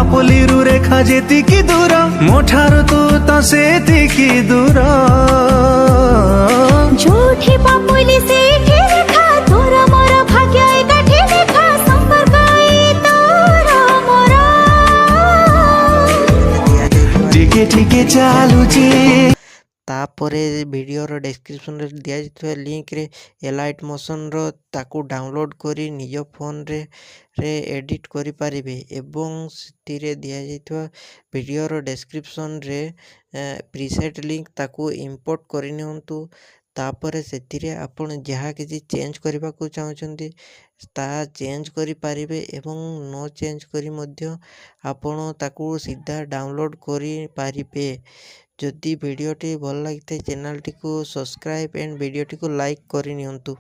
ପାପଲିରୁ ରେଖା ଯେତିକି ଦୂର ମୋଠାରୁ ତୁ ତ ସେତିକି ଦୂର। ଯୋଉଠି ପାପୁଲି ସେଇଠି ରେଖା, ତୋର ମୋର ଭାଗ୍ୟ ଏକାଠି ଲେଖା, ସମ୍ପର୍କ ଏଇ ତୋର ମୋର। ଟିକେ ଟିକେ ଚାଲୁଛି। ତାପରେ ଭିଡ଼ିଓର ଡେସ୍କ୍ରିପସନ୍ରେ ଦିଆଯାଇଥିବା ଲିଙ୍କରେ ଏଲାଇଟ୍ ମୋସନ୍ର ତାକୁ ଡାଉନଲୋଡ଼୍ କରି ନିଜ ଫୋନ୍ରେ ଏଡ଼ିଟ୍ କରିପାରିବେ ଏବଂ ସେଥିରେ ଦିଆଯାଇଥିବା ଭିଡ଼ିଓର ଡେସ୍କ୍ରିପସନ୍ରେ ପ୍ରିସେଟ୍ ଲିଙ୍କ ତାକୁ ଇମ୍ପୋର୍ଟ କରିନିଅନ୍ତୁ। ତାପରେ ସେଥିରେ ଆପଣ ଯାହା କିଛି ଚେଞ୍ଜ କରିବାକୁ ଚାହୁଁଛନ୍ତି ତାହା ଚେଞ୍ଜ କରିପାରିବେ ଏବଂ ନ ଚେଞ୍ଜ କରି ମଧ୍ୟ ଆପଣ ତାକୁ ସିଧା ଡାଉନଲୋଡ଼୍ କରିପାରିବେ। ଯଦି ଭିଡ଼ିଓଟି ଭଲ ଲାଗିଥାଏ ଚ୍ୟାନେଲଟିକୁ ସବସ୍କ୍ରାଇବ୍ ଏଣ୍ଡ ଭିଡ଼ିଓଟିକୁ ଲାଇକ୍ କରିନିଅନ୍ତୁ।